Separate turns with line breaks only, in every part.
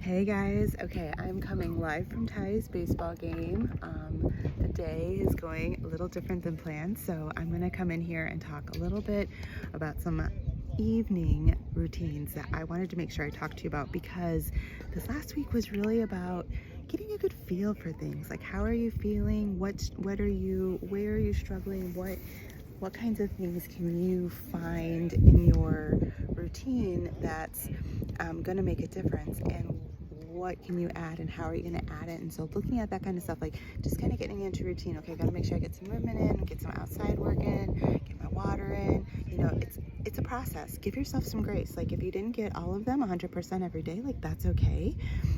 Hey guys, okay, I'm coming live from Ty's baseball game. The day is going a little different than planned, so I'm gonna come in here and talk a little bit about some evening routines that I wanted to make sure I talked to you about, because this last week was really about getting a good feel for things. Like, how are you feeling? Where are you struggling? What kinds of things can you find in your routine that's going to make a difference, and what can you add and how are you going to add it? And so looking at that kind of stuff, like just kind of getting into routine. Okay, I got to make sure I get some movement in, get some outside work in, get my water in. You know, it's a process. Give yourself some grace. Like, if you didn't get all of them 100% every day, like, that's okay.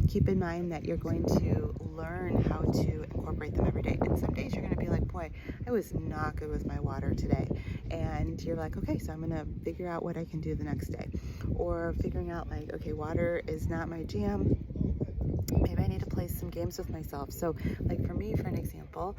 Keep in mind that you're going to learn how to incorporate them every day. And some days you're going to be like, boy, I was not good with my water today. And you're like, okay, so I'm going to figure out what I can do the next day. Or figuring out, like, okay, water is not my jam. Maybe I need to play some games with myself. So, like, for me, for an example,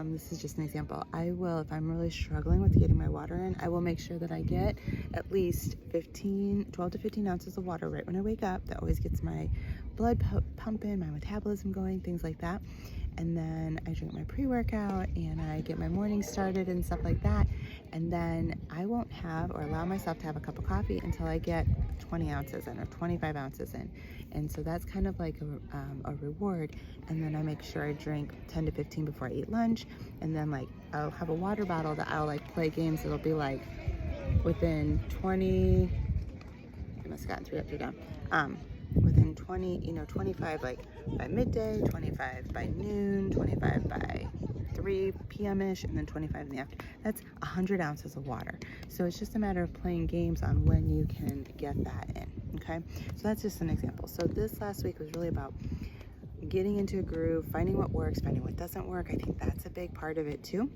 this is just an example. I will, if I'm really struggling with getting my water in, I will make sure that I get at least 12 to 15 ounces of water right when I wake up. That always gets my blood pumping, my metabolism going, things like that. And then I drink my pre-workout and I get my morning started and stuff like that. And then I won't have or allow myself to have a cup of coffee until I get 20 ounces in or 25 ounces in. And so that's kind of like a reward. And then I make sure I drink 10 to 15 before I eat lunch. And then, like, I'll have a water bottle that I'll, like, play games. It'll be like within 20, I must have gotten 3 up, 3 down. Within 25, like by midday, 25 by noon, 25 by 3 p.m.-ish, and then 25 in the afternoon. That's 100 ounces of water. So it's just a matter of playing games on when you can get that in, okay? So that's just an example. So this last week was really about getting into a groove, finding what works, finding what doesn't work. I think that's a big part of it too.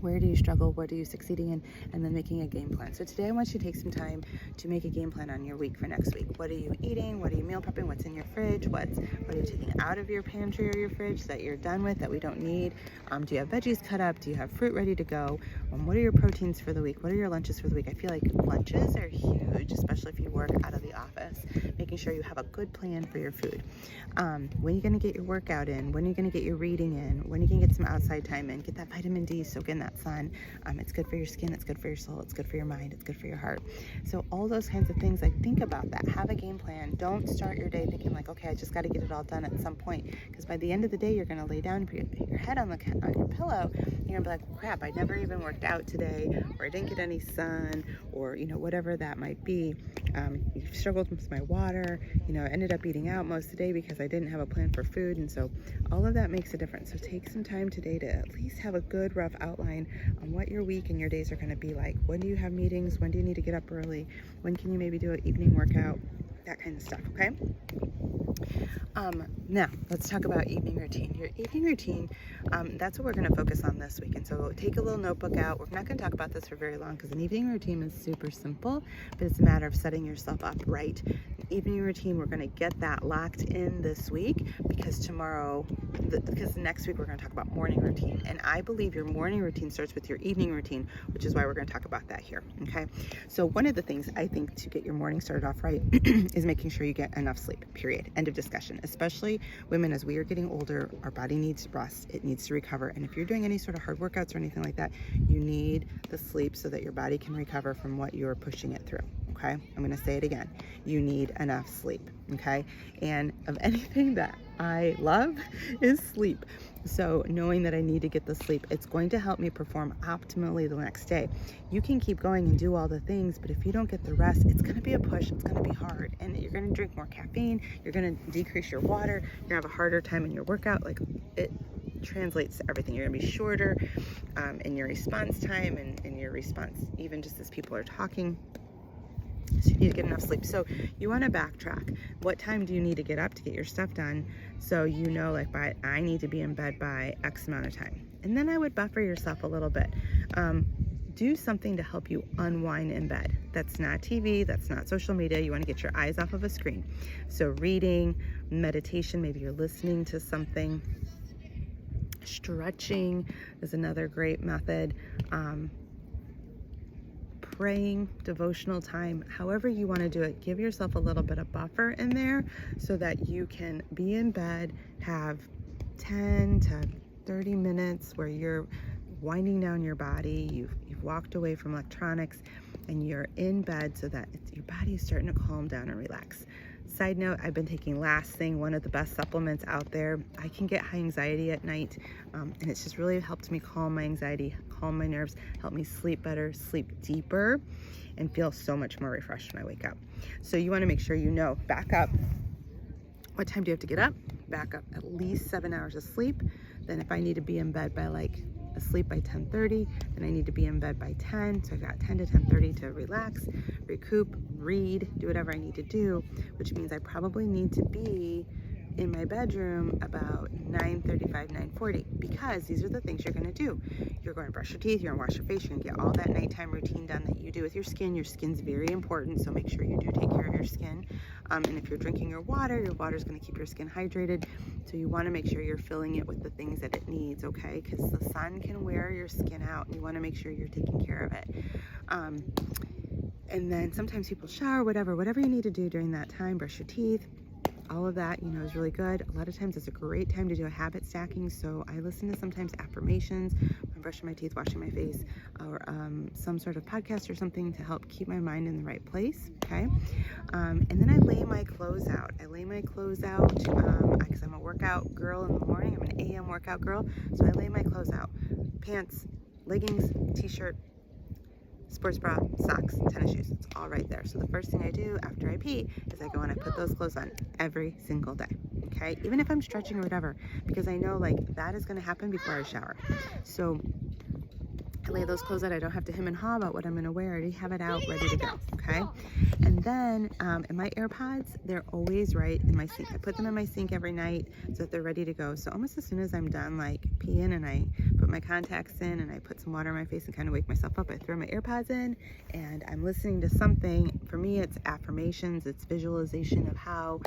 Where do you struggle? What are you succeeding in? And then making a game plan. So today I want you to take some time to make a game plan on your week for next week. What are you eating? What are you meal prepping? What's in your fridge? What are you taking out of your pantry or your fridge that you're done with, that we don't need? Do you have veggies cut up? Do you have fruit ready to go? What are your proteins for the week? What are your lunches for the week? I feel like lunches are huge, especially if you work out of the office. Making sure you have a good plan for your food. When are you going to get your workout in? When are you going to get your reading in? When are you going to get some outside time in? Get that vitamin D, soak in that sun. It's good for your skin, it's good for your soul, it's good for your mind, it's good for your heart. So all those kinds of things, like, think about that. Have a game plan. Don't start your day thinking like, okay, I just got to get it all done at some point, because by the end of the day, you're going to lay down, put your head on your pillow, and you're going to be like, crap, I never even worked out today, or I didn't get any sun, or, you know, whatever that might be. You struggled with my water, you know, I ended up eating out most of the day because I didn't have a plan for food. And so all of that makes a difference. So take some time today to at least have a good rough outline on what your week and your days are going to be like. When do you have meetings? When do you need to get up early? When can you maybe do an evening workout? That kind of stuff, okay? Now let's talk about evening routine. Your evening routine, that's what we're going to focus on this week. And so take a little notebook out. We're not going to talk about this for very long, because an evening routine is super simple, but it's a matter of setting yourself up right. An evening routine, we're going to get that locked in this week, because next week we're going to talk about morning routine. And I believe your morning routine starts with your evening routine, which is why we're going to talk about that here, okay? So one of the things I think to get your morning started off right is making sure you get enough sleep, period. End of discussion. Especially women, as we are getting older, our body needs rest. It needs to recover. And if you're doing any sort of hard workouts or anything like that, you need the sleep so that your body can recover from what you're pushing it through. Okay? I'm going to say it again. You need enough sleep. Okay? And of anything that I love is sleep. So knowing that I need to get the sleep, it's going to help me perform optimally the next day. You can keep going and do all the things, but if you don't get the rest, it's going to be a push. It's going to be hard, and you're going to drink more caffeine. You're going to decrease your water. You're going to have a harder time in your workout. Like, it translates to everything. You're going to be shorter in your response time and in your response, even just as people are talking. So you need to get enough sleep. So you want to backtrack. What time do you need to get up to get your stuff done? So you know, like, I need to be in bed by X amount of time. And then I would buffer yourself a little bit. Do something to help you unwind in bed. That's not TV, that's not social media. You want to get your eyes off of a screen. So reading, meditation, maybe you're listening to something. Stretching is another great method. praying, devotional time, however you want to do it. Give yourself a little bit of buffer in there so that you can be in bed, have 10 to 30 minutes where you're winding down your body, you've walked away from electronics, and you're in bed so that your body is starting to calm down and relax. Side note, I've been taking Last Thing, one of the best supplements out there. I can get high anxiety at night, and it's just really helped me calm my anxiety, calm my nerves, help me sleep better, sleep deeper, and feel so much more refreshed when I wake up. So you want to make sure you know, back up. What time do you have to get up? Back up at least 7 hours of sleep. Then if I need to be in bed by asleep by 10:30, then I need to be in bed by 10. So I've got 10 to 10:30 to relax, recoup, read, do whatever I need to do, which means I probably need to be in my bedroom about 9:35, 9:40, because these are the things you're going to do. You're going to brush your teeth, you're going to wash your face, you're going to get all that nighttime routine done that you do with your skin. Your skin's very important, so make sure you do take care of your skin. And if you're drinking your water's going to keep your skin hydrated. So you want to make sure you're filling it with the things that it needs, okay? Because the sun can wear your skin out, and you want to make sure you're taking care of it. And then sometimes people shower, whatever you need to do during that time, brush your teeth. All of that, is really good. A lot of times it's a great time to do a habit stacking. So I listen to sometimes affirmations when I'm brushing my teeth, washing my face, or some sort of podcast or something to help keep my mind in the right place, okay? And then I lay my clothes out. Because I'm a workout girl in the morning. I'm an AM workout girl. So I lay my clothes out. Pants, leggings, t-shirt, sports bra, socks, tennis shoes. It's all right there. So the first thing I do after I pee is I go and I put those clothes on every single day, okay? Even if I'm stretching or whatever, because I know that is going to happen before I shower. So I lay those clothes out. I don't have to hem and haw about what I'm going to wear. I already have it out ready to go, okay? And then in my AirPods, they're always right in my sink. I put them in my sink every night so that they're ready to go. So almost as soon as I'm done peeing and I put my contacts in and I put some water on my face and kind of wake myself up, I throw my AirPods in and I'm listening to something. For me, it's affirmations, it's visualization of how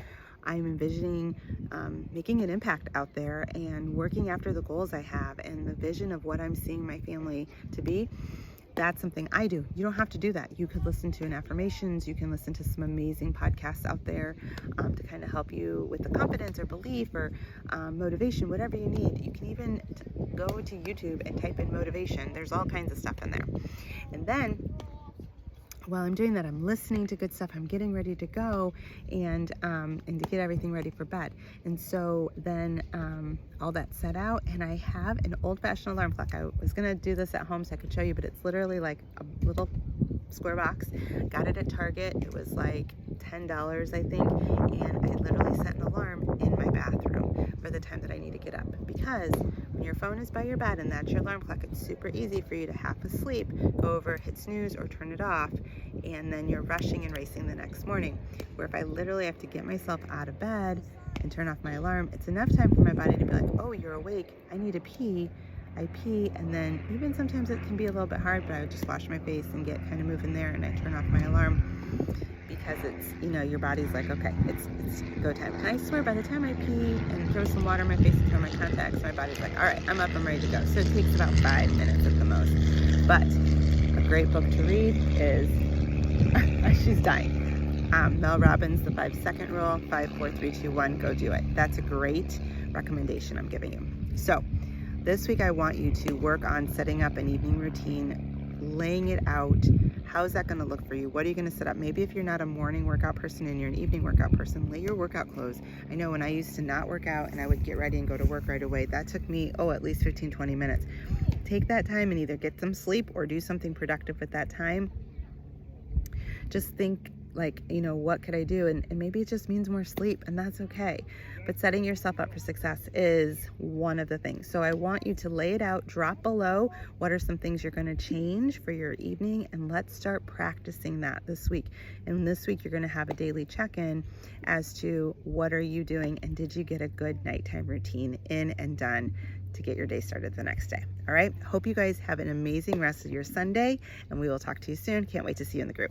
I'm envisioning making an impact out there and working after the goals I have and the vision of what I'm seeing my family to be. That's something I do. You don't have to do that. You could listen to an affirmations. You can listen to some amazing podcasts out there to kind of help you with the confidence or belief or motivation, whatever you need. You can even go to YouTube and type in motivation. There's all kinds of stuff in there. And then while I'm doing that, I'm listening to good stuff. I'm getting ready to go and to get everything ready for bed. And so then all that's set out, and I have an old-fashioned alarm clock. I was gonna do this at home so I could show you, but it's literally like a little square box. Got it at Target. It was like $10, I think, and I literally set an alarm in my bathroom for the time that I need to get up, because when your phone is by your bed and that's your alarm clock, it's super easy for you to half asleep, go over, hit snooze or turn it off, and then you're rushing and racing the next morning. Where if I literally have to get myself out of bed and turn off my alarm, it's enough time for my body to be like, oh, you're awake, I need to pee. I pee, and then even sometimes it can be a little bit hard, but I would just wash my face and get kind of moving there, and I turn off my alarm, because it's, your body's like, okay, it's go time. And I swear, by the time I pee and throw some water in my face and throw my contacts, my body's like, all right, I'm up, I'm ready to go. So it takes about 5 minutes at the most. But a great book to read is, she's dying, Mel Robbins, The 5-Second Rule, 5, 4, 3, 2, 1, go do it. That's a great recommendation I'm giving you. So this week I want you to work on setting up an evening routine, laying it out. How's that going to look for you? What are you going to set up? Maybe if you're not a morning workout person and you're an evening workout person, lay your workout clothes. I know when I used to not work out and I would get ready and go to work right away, that took me, at least 15, 20 minutes. Take that time and either get some sleep or do something productive with that time. Just think what could I do? And maybe it just means more sleep, and that's okay. But setting yourself up for success is one of the things. So I want you to lay it out, drop below what are some things you're going to change for your evening, and let's start practicing that this week. And this week you're going to have a daily check-in as to what are you doing and did you get a good nighttime routine in and done to get your day started the next day. All right. Hope you guys have an amazing rest of your Sunday, and we will talk to you soon. Can't wait to see you in the group.